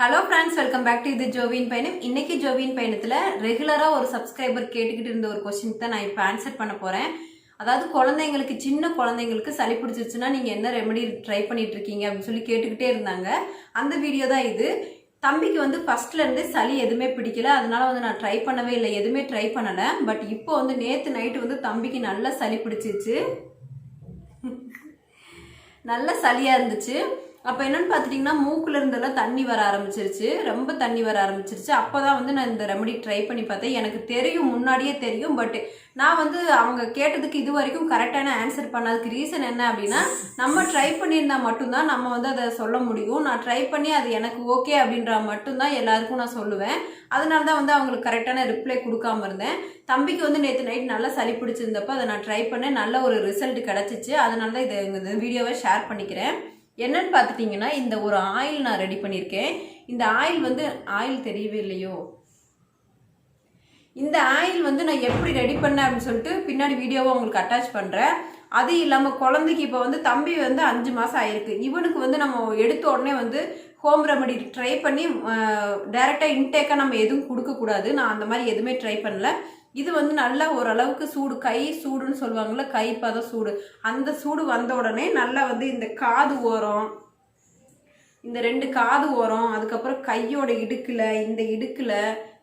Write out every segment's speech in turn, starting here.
Hello friends, welcome back to இது ஜோவின் பயணம். இன்னைக்கு ஜோவின் பயணத்துல ரெகுலரா ஒரு சப்ஸ்கிரைபர் கேட்டுக்கிட்டு இருந்த ஒரு கொஸ்டின் தான் நான் இப்போ ஆன்சர் பண்ண போறேன். அதாவது குழந்தைங்களுக்கு, சின்ன குழந்தைங்களுக்கு சளி பிடிச்சிருச்சுன்னா நீங்க என்ன ரெமெடி ட்ரை பண்ணிட்டு இருக்கீங்க அப்படின்னு சொல்லி கேட்டுக்கிட்டே இருந்தாங்க. அந்த வீடியோ தான் இது. தம்பிக்கு வந்து ஃபர்ஸ்ட்ல இருந்தே சளி எதுவுமே பிடிக்கல, அதனால வந்து நான் ட்ரை பண்ணவே இல்லை, எதுவுமே ட்ரை பண்ணல. பட் இப்போ வந்து நேத்து நைட்டு வந்து தம்பிக்கு நல்ல சளி பிடிச்சிருச்சு, நல்ல சளியா இருந்துச்சு. அப்போ என்னன்னு பார்த்துட்டிங்கன்னா மூக்குல இருந்தெல்லாம் தண்ணி வர ஆரம்பிச்சிருச்சு, ரொம்ப தண்ணி வர ஆரம்பிச்சிருச்சு. அப்போதான் வந்து நான் இந்த ரெமடி ட்ரை பண்ணி பார்த்தேன். எனக்கு தெரியும், முன்னாடியே தெரியும். பட் நான் வந்து அவங்க கேட்டதுக்கு இது வரைக்கும் கரெக்டான ஆன்சர் பண்ணதுக்கு ரீசன் என்ன அப்படின்னா, நம்ம ட்ரை பண்ணியிருந்தா மட்டும்தான் நம்ம வந்து அதை சொல்ல முடியும். நான் ட்ரை பண்ணி அது எனக்கு ஓகே அப்படின்ற மட்டும்தான் எல்லாருக்கும் நான் சொல்லுவேன். அதனால தான் வந்து அவங்களுக்கு கரெக்டான ரிப்ளை கொடுக்காம இருந்தேன். தம்பிக்கு வந்து நேற்று நைட் நல்லா சளி பிடிச்சிருந்தப்போ அதை நான் ட்ரை பண்ணேன், நல்ல ஒரு ரிசல்ட் கிடச்சிச்சு. அதனால தான் இந்த வீடியோவை ஷேர் பண்ணிக்கிறேன். என்னன்னு பார்த்துட்டிங்கன்னா, இந்த ஒரு ஆயில் நான் ரெடி பண்ணியிருக்கேன். இந்த ஆயில் வந்து ஆயில் தெரியவே இல்லையோ, இந்த ஆயில் வந்து நான் எப்படி ரெடி பண்ணேன் அப்படின்னு சொல்லிட்டு பின்னாடி வீடியோவை உங்களுக்கு அட்டாச் பண்ணுறேன். அது இல்லாமல் குழந்தைக்கு இப்போ வந்து தம்பி வந்து 5 மாதம் ஆயிருக்கு. இவனுக்கு வந்து நம்ம எடுத்த உடனே வந்து ஹோம் ரெமடி ட்ரை பண்ணி டைரெக்டாக இன்டேக்காக நம்ம எதுவும் கொடுக்கக்கூடாது. நான் அந்த மாதிரி எதுவுமே ட்ரை பண்ணல. இது வந்து நல்லா ஓரளவுக்கு சூடு, கை சூடுன்னு சொல்லுவாங்கள்ல, கை பதம் சூடு, அந்த சூடு வந்த உடனே நல்லா வந்து இந்த காது ஓரம், இந்த 2 காது ஓரம், அதுக்கப்புறம் கையோட இடுக்கில், இந்த இடுக்கில்,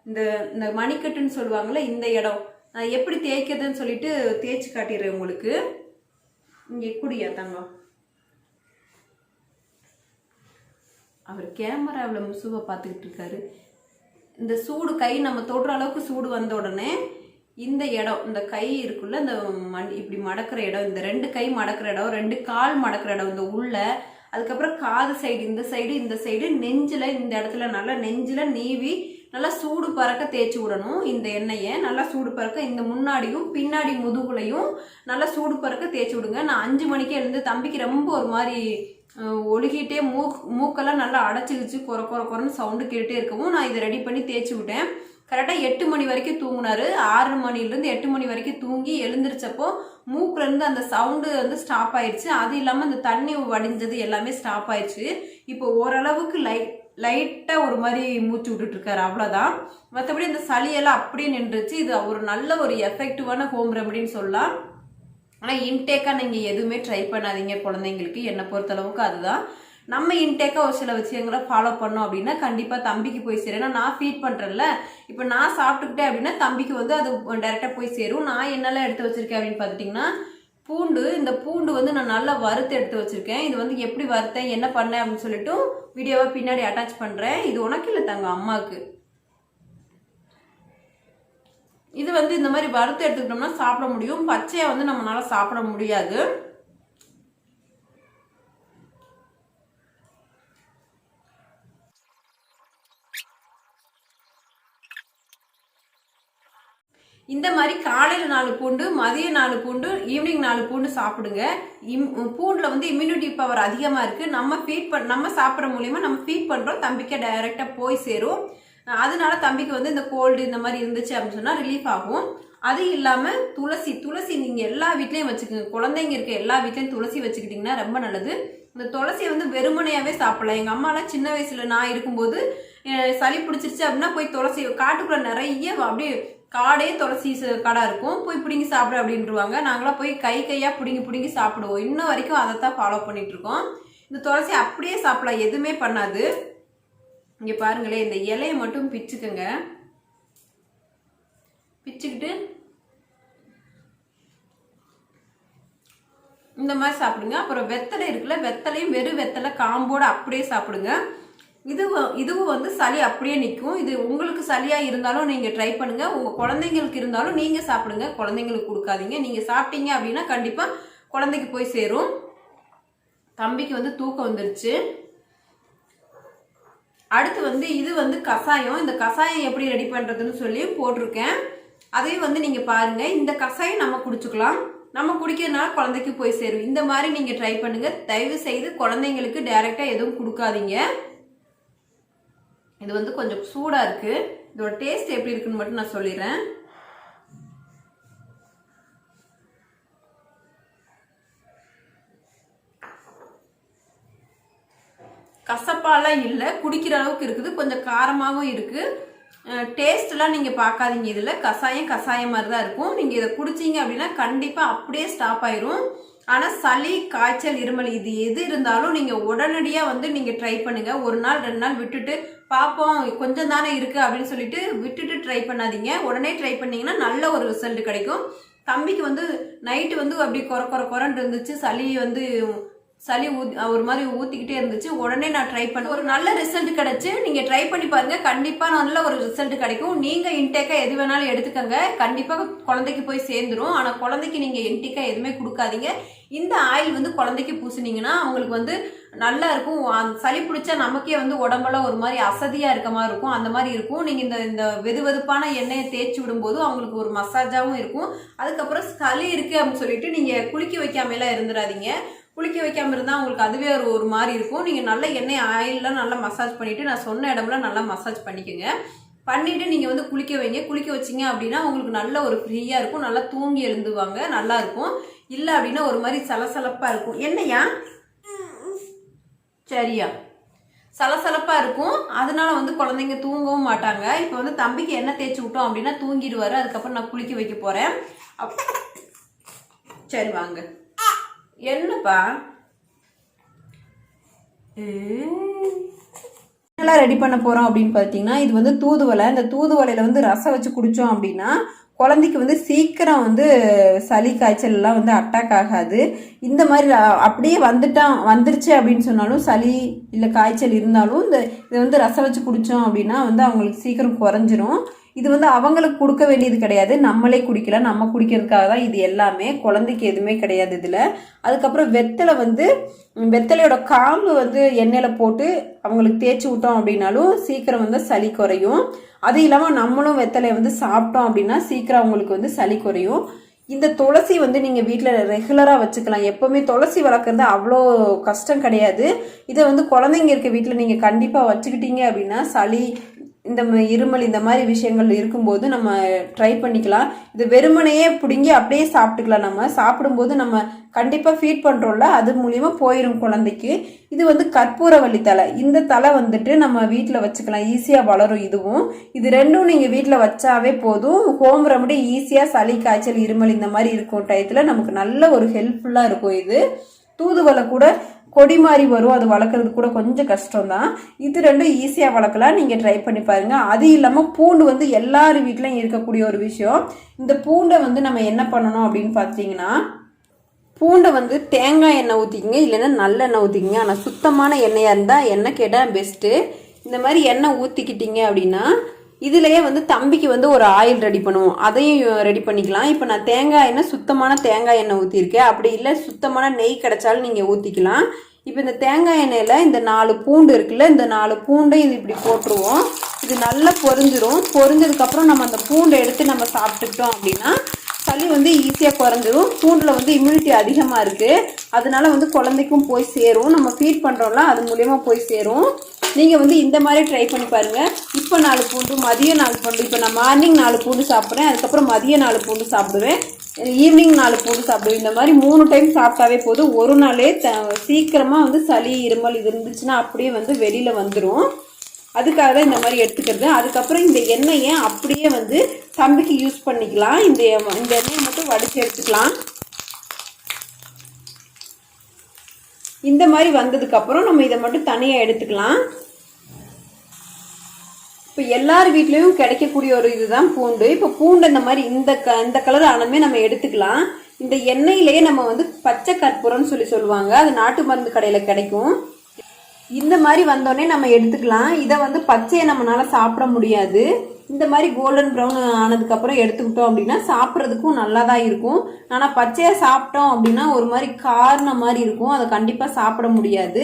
இந்த இந்த மணிக்கட்டுன்னு சொல்லுவாங்கள்ல, இந்த இடம் நான் எப்படி தேய்க்கிறதுன்னு சொல்லிட்டு தேய்ச்சி காட்டிடுறேன் உங்களுக்கு. இங்கே கூடியா தங்கம், அவர் கேமராவில் முசுவை பார்த்துக்கிட்டு இருக்காரு. இந்த சூடு கை நம்ம தொடுற அளவுக்கு சூடு வந்த உடனே இந்த இடம், இந்த கை இருக்குள்ள, இந்த இப்படி மடக்கிற இடம், இந்த 2 கை மடக்கிற இடம், 2 கால் மடக்கிற இடம், இந்த உள்ள, அதுக்கப்புறம் காது சைடு, இந்த சைடு, இந்த சைடு, நெஞ்சில், இந்த இடத்துல நல்லா நெஞ்சில் நீவி நல்லா சூடு பறக்க தேய்ச்சி விடணும். இந்த எண்ணெயை நல்லா சூடு பறக்க இந்த முன்னாடியும் பின்னாடி முதுகுலையும் நல்லா சூடு பறக்க தேய்ச்சி விடுங்க. நான் 5 மணிக்கே எழுந்து, தம்பிக்கு ரொம்ப ஒரு மாதிரி ஒழுகிட்டே மூக்கெல்லாம் நல்லா அடைச்சிக்கிச்சு, குறன்னு சவுண்டு கேட்டே இருக்கவும் நான் இதை ரெடி பண்ணி தேய்ச்சி விட்டேன். கரெக்டாக 8 மணி வரைக்கும் தூங்கினாரு. 6 மணிலேருந்து 8 மணி வரைக்கும் தூங்கி எழுந்திரிச்சப்போ மூக்குலேருந்து அந்த சவுண்டு வந்து ஸ்டாப் ஆயிடுச்சு. அது இல்லாமல் அந்த தண்ணி வடிஞ்சது எல்லாமே ஸ்டாப் ஆயிடுச்சு. இப்போ ஓரளவுக்கு லைட்டாக ஒரு மாதிரி மூச்சு விட்டுட்டு இருக்காரு, அவ்வளோதான். மற்றபடி அந்த சளியெல்லாம் அப்படியே நின்றுச்சு. இது ஒரு நல்ல ஒரு எஃபெக்டிவான ஹோம் ரெமடின்னு சொல்லலாம். ஆனால் இன்டேக்காக நீங்கள் எதுவுமே ட்ரை பண்ணாதீங்க குழந்தைங்களுக்கு, என்னை பொறுத்தளவுக்கு அதுதான். நம்ம இன்டேக்காக ஒரு சில விஷயங்களை ஃபாலோ பண்ணோம் அப்படின்னா கண்டிப்பாக தம்பிக்கு போய் சேரும். ஏன்னா நான் ஃபீட் பண்ணுறேன்ல, இப்போ நான் சாப்பிட்டுக்கிட்டேன் அப்படின்னா தம்பிக்கு வந்து அது டைரெக்டாக போய் சேரும். நான் என்னெல்லாம் எடுத்து வச்சுருக்கேன் அப்படின்னு பார்த்துட்டிங்கன்னா, பூண்டு, இந்த பூண்டு வந்து நான் நல்லா வறுத்து எடுத்து வச்சுருக்கேன். இது வந்து எப்படி வறுத்தேன், என்ன பண்ணேன் அப்படின்னு சொல்லிட்டு வீடியோவை பின்னாடி அட்டாச் பண்ணுறேன். இது உனக்கு இல்லை தங்க, அம்மாவுக்கு. இது வந்து இந்த மாதிரி வறுத்து எடுத்துக்கிட்டோம்னா சாப்பிட முடியும், பச்சையாக வந்து நம்மளால சாப்பிட முடியாது. இந்த மாதிரி காலையில் 4 பூண்டு, மதியம் 4 பூண்டு, ஈவினிங் 4 பூண்டு சாப்பிடுங்க. பூண்டில் வந்து இம்யூனிட்டி பவர் அதிகமாக இருக்குது. நம்ம சாப்பிட்ற மூலியமாக நம்ம ஃபீட் பண்ணுறோம், தம்பிக்கே டைரெக்டாக போய் சேரும். அதனால தம்பிக்கு வந்து இந்த கோல்டு இந்த மாதிரி இருந்துச்சு அப்படின்னு சொன்னால் ரிலீஃப் ஆகும். அது இல்லாமல் துளசி நீங்கள் எல்லா வீட்லேயும் வச்சுக்கோங்க. குழந்தைங்க இருக்க எல்லா வீட்லேயும் துளசி வச்சுக்கிட்டிங்கன்னா ரொம்ப நல்லது. இந்த துளசியை வந்து வெறுமனையாகவே சாப்பிடலாம். எங்கள் அம்மாலாம் சின்ன வயசில் நான் இருக்கும்போது சளி பிடிச்சிருச்சு அப்படின்னா போய் துளசி, காட்டுக்குள்ளே நிறைய அப்படியே காடே துளசி கடை இருக்கும், போய் பிடுங்கி சாப்பிட அப்படின்ட்டுருவாங்க. நாங்களாம் போய் கையாக பிடுங்கி சாப்பிடுவோம். இன்ன வரைக்கும் அதை தான் ஃபாலோ பண்ணிட்டு இருக்கோம். இந்த துளசி அப்படியே சாப்பிடலாம், எதுவுமே பண்ணாது. இங்கே பாருங்களேன், இந்த இலையை மட்டும் பிச்சுக்குங்க. பிச்சுக்கிட்டு இந்த மாதிரி சாப்பிடுங்க. அப்புறம் வெத்தலை இருக்குல்ல, வெத்தலையும் வெறும் வெத்தலை காம்போடு அப்படியே சாப்பிடுங்க. இதுவும் வந்து சளி அப்படியே நிற்கும். இது உங்களுக்கு சளியாக இருந்தாலும் நீங்கள் ட்ரை பண்ணுங்கள். உங்கள் குழந்தைங்களுக்கு இருந்தாலும் நீங்கள் சாப்பிடுங்க, குழந்தைங்களுக்கு கொடுக்காதீங்க. நீங்கள் சாப்பிட்டீங்க அப்படின்னா கண்டிப்பாக குழந்தைக்கு போய் சேரும். தம்பிக்கு வந்து தூக்கம் வந்துருச்சு. அடுத்து வந்து இது வந்து கஷாயம். இந்த கஷாயம் எப்படி ரெடி பண்ணுறதுன்னு சொல்லி போட்டிருக்கேன், அதையும் வந்து நீங்கள் பாருங்கள். இந்த கஷாயம் நம்ம குடிச்சுக்கலாம், நம்ம குடிக்கிறதுனால குழந்தைக்கு போய் சேரும். இந்த மாதிரி நீங்கள் ட்ரை பண்ணுங்கள். தயவு செய்து குழந்தைங்களுக்கு டைரெக்டாக எதுவும் கொடுக்காதீங்க. இது வந்து கொஞ்சம் சூடாக இருக்குது. இதோட டேஸ்ட் எப்படி இருக்குன்னு மட்டும் நான் சொல்லிடுறேன். கசப்பாலாம் இல்லை, குடிக்கிற அளவுக்கு இருக்குது, கொஞ்சம் காரமாகவும் இருக்குது. டேஸ்ட்லாம் நீங்கள் பார்க்காதீங்க, இதில் கசாயம் மாதிரி தான் இருக்கும். நீங்கள் இதை குடிச்சிங்க அப்படின்னா கண்டிப்பாக அப்படியே ஸ்டாப் ஆயிரும். ஆனால் சளி, காய்ச்சல், இருமல் இது எது இருந்தாலும் நீங்கள் உடனடியாக வந்து நீங்கள் ட்ரை பண்ணுங்கள். 1 நாள் 2 நாள் விட்டுட்டு பார்ப்போம் கொஞ்சம் தானே இருக்குது அப்படின்னு சொல்லிட்டு விட்டுட்டு ட்ரை பண்ணாதீங்க. உடனே ட்ரை பண்ணிங்கன்னா நல்ல ஒரு ரிசல்ட் கிடைக்கும். தம்பிக்கு வந்து நைட்டு வந்து அப்படி கொரன்னு இருந்துச்சு, சளி ஒரு மாதிரி ஊற்றிக்கிட்டே இருந்துச்சு. உடனே நான் ட்ரை பண்ண ஒரு நல்ல ரிசல்ட் கிடைச்சு. நீங்கள் ட்ரை பண்ணி பாருங்கள், கண்டிப்பாக நல்ல ஒரு ரிசல்ட் கிடைக்கும். நீங்கள் இன்டேக்காக எது வேணாலும் எடுத்துக்கங்க, கண்டிப்பாக குழந்தைக்கு போய் சேர்ந்துரும். ஆனால் குழந்தைக்கு நீங்கள் இன்டேக்காக எதுவுமே கொடுக்காதீங்க. இந்த ஆயில் வந்து குழந்தைக்கு பூசினீங்கன்னா அவங்களுக்கு வந்து நல்லா இருக்கும். சளி பிடிச்சா நமக்கே வந்து உடம்பெல்லாம் ஒரு மாதிரி அசதியாக இருக்க மாதிரி இருக்கும், அந்த மாதிரி இருக்கும். நீங்கள் இந்த வெதுவெதுப்பான எண்ணெயை தேய்ச்சி விடும்போது அவங்களுக்கு ஒரு மசாஜாகவும் இருக்கும். அதுக்கப்புறம் சளி இருக்குது அப்படின்னு சொல்லிட்டு நீங்கள் குளிக்க வைக்காமலாம் இருந்துடாதீங்க. குளிக்க வைக்காமல் இருந்தால் உங்களுக்கு அதுவே ஒரு மாதிரி இருக்கும். நீங்கள் நல்ல எண்ணெய் ஆயிலெலாம் நல்லா மசாஜ் பண்ணிவிட்டு நான் சொன்ன இடம்லாம் நல்லா மசாஜ் பண்ணிக்கோங்க. பண்ணிவிட்டு நீங்கள் வந்து குளிக்க வைங்க. குளிக்க வச்சிங்க அப்படின்னா உங்களுக்கு நல்ல ஒரு ஃப்ரீயாக இருக்கும், நல்லா தூங்கி எழுந்துவாங்க, நல்லாயிருக்கும். இல்லை அப்படின்னா ஒரு மாதிரி சலசலப்பாக இருக்கும். என்னையா சரியா சலசலப்பாக இருக்கும், அதனால வந்து குழந்தைங்க தூங்கவும் மாட்டாங்க. இப்போ வந்து தம்பிக்கு எண்ணெய் தேய்ச்சி விட்டோம் அப்படின்னா தூங்கிடுவார். அதுக்கப்புறம் நான் குளிக்க வைக்க போகிறேன். சரி வாங்க. என்னப்பா என்னெல்லாம் ரெடி பண்ண போகிறோம் அப்படின்னு பார்த்தீங்கன்னா, இது வந்து தூதுவளை. இந்த தூதுவளையில் வந்து ரசம் வச்சு குடித்தோம் அப்படின்னா குழந்தைக்கு வந்து சீக்கிரம் வந்து சளி காய்ச்சல் எல்லாம் வந்து அட்டாக் ஆகாது. இந்த மாதிரி அப்படியே வந்துருச்சு அப்படின்னு சொன்னாலும், சளி இல்லை காய்ச்சல் இருந்தாலும் இதை வந்து ரசம் வச்சு குடித்தோம் அப்படின்னா வந்து அவங்களுக்கு சீக்கிரம் குறைஞ்சிரும். இது வந்து அவங்களுக்கு கொடுக்க வேண்டியது கிடையாது, நம்மளே குடிக்கலாம். நம்ம குடிக்கிறதுக்காக தான் இது எல்லாமே, குழந்தைக்கு எதுவுமே கிடையாது இதில். அதுக்கப்புறம் வெத்தலையோட காம்பு வந்து எண்ணெயில் போட்டு அவங்களுக்கு தேய்ச்சி விட்டோம் அப்படின்னாலும் சீக்கிரம் வந்து சளி குறையும். அது இல்லாமல் நம்மளும் வெத்தலையை வந்து சாப்பிட்டோம் அப்படின்னா சீக்கிரம் அவங்களுக்கு வந்து சளி குறையும். இந்த துளசி வந்து நீங்கள் வீட்டில் ரெகுலராக வச்சுக்கலாம். எப்போவுமே துளசி வளர்க்குறது அவ்வளோ கஷ்டம் கிடையாது. இதை வந்து குழந்தைங்க இருக்க வீட்டில் நீங்கள் கண்டிப்பாக வச்சுக்கிட்டீங்க அப்படின்னா சளி, இந்த இருமல், இந்த மாதிரி விஷயங்கள் இருக்கும்போது நம்ம ட்ரை பண்ணிக்கலாம். இது வெறுமனையே பிடுங்கி அப்படியே சாப்பிட்டுக்கலாம். நம்ம சாப்பிடும்போது நம்ம கண்டிப்பாக ஃபீட் பண்ணுறோம்ல, அது மூலியமாக போயிடும் குழந்தைக்கு. இது வந்து கற்பூரவள்ளி தலை. இந்த தலை வந்துட்டு நம்ம வீட்டில் வச்சுக்கலாம், ஈஸியாக வளரும். இது ரெண்டும் நீங்கள் வீட்டில் வச்சாவே போதும். ஹோம் ரெமடி ஈஸியாக சளி, காய்ச்சல், இருமல் இந்த மாதிரி இருக்கும் டயத்தில் நமக்கு நல்ல ஒரு ஹெல்ப்ஃபுல்லாக இருக்கும். இது தூதுவளை கூட கொடி மாதிரி வரும், அது வளர்க்குறது கூட கொஞ்சம் கஷ்டம்தான். இது ரெண்டும் ஈஸியாக வளர்க்கலாம், நீங்கள் ட்ரை பண்ணி பாருங்கள். அது இல்லாமல் பூண்டு வந்து எல்லார் வீட்லையும் இருக்கக்கூடிய ஒரு விஷயம். இந்த பூண்டை வந்து நம்ம என்ன பண்ணணும் அப்படின்னு பார்த்தீங்கன்னா, பூண்டை வந்து தேங்காய் எண்ணெய் ஊற்றிக்கிங்க, இல்லைன்னா நல்லெண்ணெய் ஊற்றிக்கிங்க. ஆனால் சுத்தமான எண்ணெயாக இருந்தால் எண்ணெய் கேட்டால் பெஸ்ட்டு. இந்த மாதிரி எண்ணெய் ஊற்றிக்கிட்டீங்க அப்படின்னா இதுலேயே வந்து தம்பிக்கு வந்து ஒரு ஆயில் ரெடி பண்ணுவோம், அதையும் ரெடி பண்ணிக்கலாம். இப்போ நான் தேங்காய் எண்ணெய், சுத்தமான தேங்காய் எண்ணெய் ஊற்றிருக்கேன். அப்படி இல்லை சுத்தமான நெய் கிடைச்சாலும் நீங்கள் ஊற்றிக்கலாம். இப்போ இந்த தேங்காய் எண்ணெயில் இந்த 4 பூண்டு இருக்குல்ல, இந்த 4 பூண்டையும் இது இப்படி போட்டுருவோம். இது நல்லா பொரிஞ்சிரும். பொரிஞ்சதுக்கப்புறம் நம்ம அந்த பூண்டை எடுத்து நம்ம சாப்பிட்டுக்கிட்டோம் அப்படின்னா சளி வந்து ஈஸியாக குறைஞ்சிரும். பூண்டில் வந்து இம்யூனிட்டி அதிகமாக இருக்குது, அதனால வந்து குழந்தைக்கும் போய் சேரும். நம்ம ஃபீட் பண்ணுறோம்ல, அது மூலயமா போய் சேரும். நீங்கள் வந்து இந்த மாதிரி ட்ரை பண்ணி பாருங்கள். இப்போ 4 பூண்டு, மதியம் 4 பூண்டு. இப்போ நான் மார்னிங் 4 பூண்டு சாப்பிட்றேன், அதுக்கப்புறம் மதியம் 4 பூண்டு சாப்பிடுவேன், ஈவினிங் 4 பூண்டு சாப்பிடுவேன். இந்த மாதிரி 3 டைம் சாப்பிட்டாவே போதும். ஒரு நாளே சீக்கிரமாக வந்து சளி, இருமல் இது இருந்துச்சுன்னா அப்படியே வந்து வெளியில் வந்துடும். அதுக்காக தான் இந்த மாதிரி எடுத்துக்கிறது. அதுக்கப்புறம் இந்த எண்ணெயை அப்படியே வந்து தம்பிக்கு யூஸ் பண்ணிக்கலாம். இந்த எண்ணெயை மட்டும் வடித்து எடுத்துக்கலாம். இந்த மாதிரி வந்ததுக்கப்புறம் நம்ம இதை மட்டும் தனியாக எடுத்துக்கலாம். இப்போ எல்லார் வீட்லேயும் கிடைக்கக்கூடிய ஒரு இதுதான் பூண்டு. இப்போ பூண்டு இந்த மாதிரி இந்த கலர் ஆனமே நம்ம எடுத்துக்கலாம். இந்த எண்ணெயிலேயே நம்ம வந்து பச்சை கற்பூரம்னு சொல்லுவாங்க, அது நாட்டு மருந்து கடையில் கிடைக்கும். இந்த மாதிரி வந்தோடனே நம்ம எடுத்துக்கலாம். இதை வந்து பச்சையை நம்மளால சாப்பிட முடியாது. இந்த மாதிரி கோல்டன் ப்ரௌன் ஆனதுக்கப்புறம் எடுத்துக்கிட்டோம் அப்படின்னா சாப்பிட்றதுக்கும் நல்லா தான் இருக்கும். ஆனால் பச்சையாக சாப்பிட்டோம் அப்படின்னா ஒரு மாதிரி காரண மாதிரி இருக்கும், அதை கண்டிப்பாக சாப்பிட முடியாது.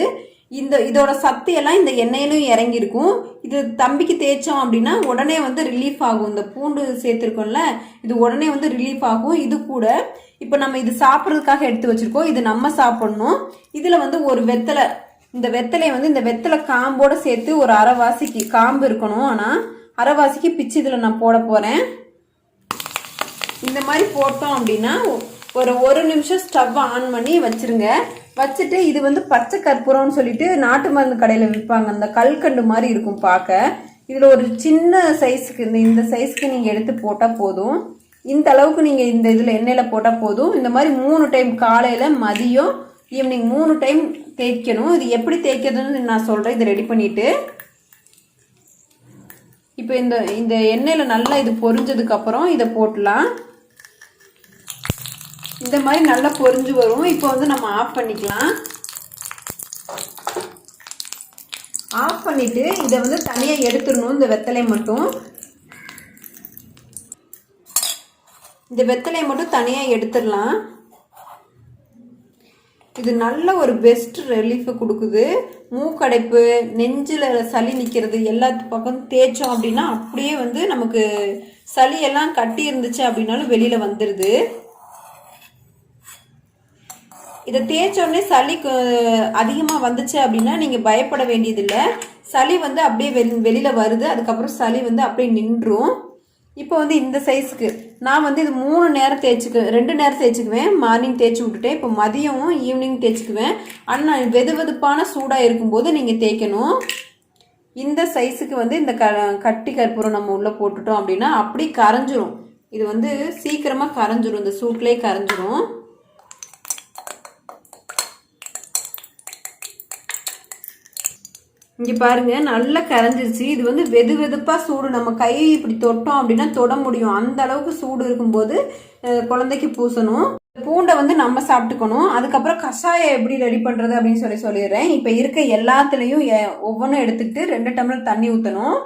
இதோட சத்து எல்லாம் இந்த எண்ணெயிலும் இறங்கியிருக்கும். இது தம்பிக்கு தேய்ச்சோம் அப்படின்னா உடனே வந்து ரிலீஃப் ஆகும். இந்த பூண்டு சேர்த்துருக்கோம்ல, இது உடனே வந்து ரிலீஃப் ஆகும். இது கூட இப்போ நம்ம இது சாப்பிட்றதுக்காக எடுத்து வச்சிருக்கோம், இது நம்ம சாப்பிடணும். இதில் வந்து ஒரு வெத்தலை, இந்த வெத்தலையை வந்து இந்த வெத்தலை காம்போடு சேர்த்து ஒரு அரைவாசிக்கு காம்பு இருக்கணும், ஆனால் அரைவாசிக்கு பிச்சு இதில் நான் போட போகிறேன். இந்த மாதிரி போட்டோம் அப்படின்னா ஒரு 1 நிமிஷம் ஸ்டவ் ஆன் பண்ணி வச்சுருங்க. வச்சுட்டு இது வந்து பச்சை கற்பூரம்னு சொல்லிட்டு நாட்டு மருந்து கடையில் விற்பாங்க. அந்த கல்கண்டு மாதிரி இருக்கும் பார்க்க. இதில் ஒரு சின்ன சைஸுக்கு இந்த சைஸ்க்கு நீங்கள் எடுத்து போட்டால் போதும். இந்த அளவுக்கு நீங்கள் இந்த இதில் எண்ணெயில் போட்டால் போதும். இந்த மாதிரி 3 டைம் காலையில், மதியம், ஈவினிங் 3 டைம் தேய்க்கணும். இது எப்படி தேய்க்கிறதுன்னு நான் சொல்கிறேன். இதை ரெடி பண்ணிவிட்டு இப்போ இந்த எண்ணெயில் நல்லா இது பொரிஞ்சதுக்கப்புறம் இதை போட்டலாம். இந்த மாதிரி நல்லா பொரிஞ்சு வரும். இப்போ வந்து நம்ம ஆஃப் பண்ணிக்கலாம். ஆஃப் பண்ணிவிட்டு இதை வந்து தனியாக எடுத்துடணும். இந்த வெத்தலையை மட்டும் தனியாக எடுத்துடலாம். இது நல்ல ஒரு பெஸ்ட் ரிலீஃப் கொடுக்குது. மூக்கடைப்பு, நெஞ்சில் சளி நிற்கிறது எல்லாத்து பக்கம் தேய்ச்சோம் அப்படின்னா அப்படியே வந்து நமக்கு சளியெல்லாம் கட்டி இருந்துச்சு அப்படின்னாலும் வெளியில் வந்துடுது. இதை தேய்ச்சோடனே சளி அதிகமாக வந்துச்சு அப்படின்னா நீங்கள் பயப்பட வேண்டியதில்லை. சளி வந்து அப்படியே வெளியில் வருது. அதுக்கப்புறம் சளி வந்து அப்படியே நின்றும். இப்போ வந்து இந்த சைஸுக்கு நான் வந்து இது 2 நேரம் தேய்ச்சிக்குவேன். மார்னிங் தேய்ச்சி விட்டுட்டேன். இப்போ மதியமும் ஈவினிங் தேய்ச்சிக்குவேன். ஆனால் வெதுவெதுப்பான சூடாக இருக்கும்போது நீங்கள் தேய்க்கணும். இந்த சைஸுக்கு வந்து இந்த கட்டி கற்பூரம் நம்ம உள்ளே போட்டுட்டோம் அப்படின்னா அப்படி கரைஞ்சிரும். இது வந்து சீக்கிரமாக கரைஞ்சிரும். இந்த சூட்லேயே கரைஞ்சிரும். இங்கே பாருங்க நல்லா கரைஞ்சிருச்சு. இது வந்து வெதுவெதுப்பாக சூடு. நம்ம கை இப்படி தொட்டோம் அப்படின்னா தொட முடியும். அந்த அளவுக்கு சூடு இருக்கும்போது குழந்தைக்கு பூசணும். பூண்டை வந்து நம்ம சாப்பிட்டுக்கணும். அதுக்கப்புறம் கஷாயம் எப்படி ரெடி பண்ணுறது அப்படின்னு சொல்லிடுறேன். இப்போ இருக்க எல்லாத்துலேயும் ஒவ்வொன்றும் எடுத்துக்கிட்டு 2 டம்ளர் தண்ணி ஊற்றணும்.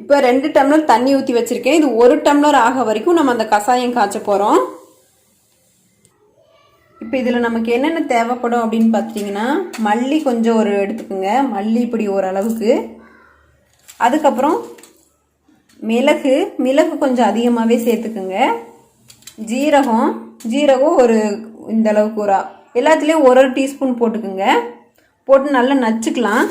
இப்போ 2 டம்ளர் தண்ணி ஊற்றி வச்சுருக்கேன். இது 1 டம்ளர் ஆக வரைக்கும் நம்ம அந்த கஷாயம் காய்ச்ச போகிறோம். இப்போ இதில் நமக்கு என்னென்ன தேவைப்படும் அப்படின்னு பார்த்தீங்கன்னா, மல்லி கொஞ்சம் எடுத்துக்கோங்க. மல்லி இப்படி ஓரளவுக்கு. அதுக்கப்புறம் மிளகு கொஞ்சம் அதிகமாகவே சேர்த்துக்குங்க. ஜீரகம் ஒரு இந்த அளவுக்கு எல்லாத்துலேயும் 1 டீஸ்பூன் போட்டுக்குங்க. போட்டு நல்லா நச்சுக்கலாம்.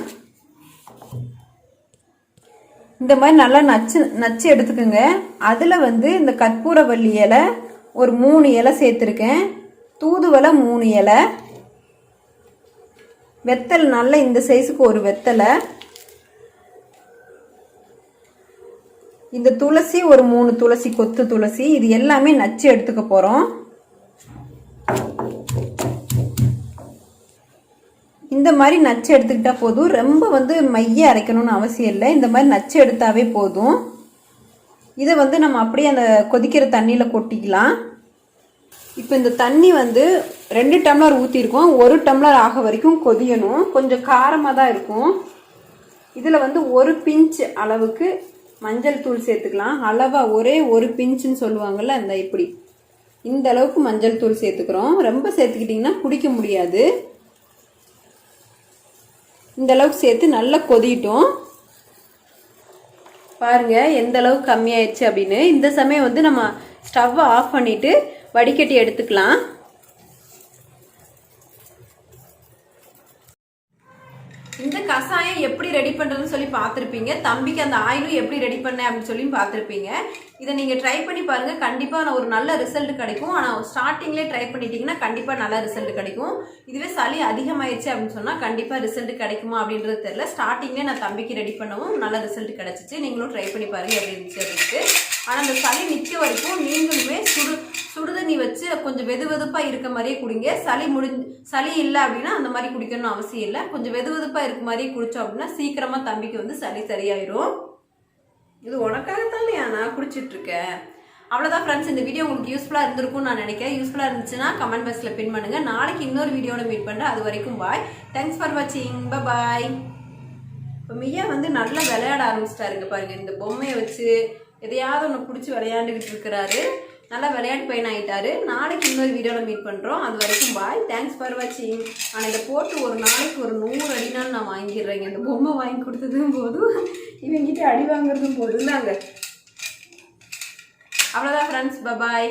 இந்த மாதிரி நல்லா நச்சு எடுத்துக்கோங்க. அதில் வந்து இந்த கற்பூரவள்ளி இலை ஒரு 3 இலை சேர்த்துருக்கேன். தூதுவளை 3 இலை, வெத்தலை நல்ல இந்த சைஸுக்கு ஒரு வெத்தலை, இந்த துளசி ஒரு 3 துளசி, கொத்து துளசி. இது எல்லாமே நச்சு எடுத்துக்க போகிறோம். இந்த மாதிரி நச்சு எடுத்துக்கிட்டா போதும். ரொம்ப வந்து மைய அரைக்கணும்னு அவசியம் இல்லை. இந்த மாதிரி நச்சு எடுத்தாவே போதும். இதை வந்து நம்ம அப்படியே அந்த கொதிக்கிற தண்ணியில் கொட்டிக்கலாம். இப்போ இந்த தண்ணி வந்து 2 டம்ளர் ஊற்றிருக்கோம். 1 டம்ளர் ஆக வரைக்கும் கொதியணும். கொஞ்சம் காரமாக தான் இருக்கும். இதில் வந்து 1 பிஞ்ச் அளவுக்கு மஞ்சள் தூள் சேர்த்துக்கலாம். அளவாக ஒரே 1 பிஞ்சுன்னு சொல்லுவாங்கள்ல, அந்த இப்படி இந்த அளவுக்கு மஞ்சள் தூள் சேர்த்துக்கிறோம். ரொம்ப சேர்த்துக்கிட்டிங்கன்னா குடிக்க முடியாது. இந்த அளவுக்கு சேர்த்து நல்லா கொதிட்டோம். பாருங்க எந்த அளவுக்கு கம்மியாயிடுச்சு அப்படின்னு. இந்த சமயம் வந்து நம்ம ஸ்டவ்வை ஆஃப் பண்ணிட்டு வடிகட்டி எடுத்துக்கலாம். இந்த கஷாயம் எப்படி ரெடி பண்ணுறதுன்னு சொல்லி பார்த்துருப்பீங்க. தம்பிக்கு அந்த ஆயிலும் எப்படி ரெடி பண்ணேன் அப்படின்னு சொல்லி பார்த்துருப்பீங்க. இதை நீங்கள் ட்ரை பண்ணி பாருங்கள். கண்டிப்பாக ஒரு நல்ல ரிசல்ட் கிடைக்கும். ஆனால் ஸ்டார்டிங்லேயே ட்ரை பண்ணிட்டீங்கன்னா கண்டிப்பாக நல்ல ரிசல்ட் கிடைக்கும். இதுவே சளி அதிகமாயிடுச்சு அப்படின்னு சொன்னால் கண்டிப்பாக ரிசல்ட் கிடைக்குமா அப்படின்றது தெரியல. ஸ்டார்டிங்லேயே நான் தம்பிக்கு ரெடி பண்ணவும் நல்ல ரிசல்ட் கிடச்சிச்சு. நீங்களும் ட்ரை பண்ணி பாருங்கள் எப்படி இருந்துச்சு அப்படின்ட்டு. ஆனால் அந்த சளி நிற்க வரைக்கும் நீங்களுமே சுடுதண்ணி வச்சு கொஞ்சம் வெதுவெதுப்பாக இருக்க மாதிரியே குடிங்க. சளி இல்லை அப்படின்னா அந்த மாதிரி குடிக்கணும்னு அவசியம் இல்லை. கொஞ்சம் வெதுவெதுப்பாக இருக்க மாதிரியே குடித்தோம் அப்படின்னா சீக்கிரமாக தம்பிக்கு வந்து சளி சரியாயிரும். இது உனக்காகத்தான் நான் குடிச்சிட்ருக்கேன். அவ்வளோதான் ஃப்ரெண்ட்ஸ். இந்த வீடியோ உங்களுக்கு யூஸ்ஃபுல்லாக இருந்திருக்கும்னு நான் நினைக்கிறேன். யூஸ்ஃபுல்லாக இருந்துச்சுன்னா கமெண்ட் பாக்ஸில் பின் பண்ணுங்கள். நாளைக்கு இன்னொரு வீடியோவில் மீட் பண்ணுறேன். அது வரைக்கும் பாய். தேங்க்ஸ் ஃபார் வாட்சிங். பாய். இப்போ மியா வந்து நல்லா விளையாட ஆரம்பிச்சிட்டாருங்க பாருங்கள். இந்த பொம்மையை வச்சு எதையாவது ஒன்று பிடிச்சி விளையாண்டுக்கிட்டு இருக்கிறாரு. நல்லா விளையாட்டு பையன் ஆகிட்டாரு. நாளைக்கு இன்னொரு வீடியோவில் மீட் பண்ணுறோம். அது வரைக்கும் பாய். தேங்க்ஸ் ஃபார் வாட்சிங். ஆனால் இதை போட்டு ஒரு நாளைக்கு ஒரு 100 அடினாலும் நான் வாங்கிடுறேங்க. இந்த பொம்மை வாங்கி கொடுத்ததும் போதும், இவங்கிட்ட அடி வாங்குறதும் போதும் தாங்க. அவ்வளோதான் ஃப்ரெண்ட்ஸ். பாய்.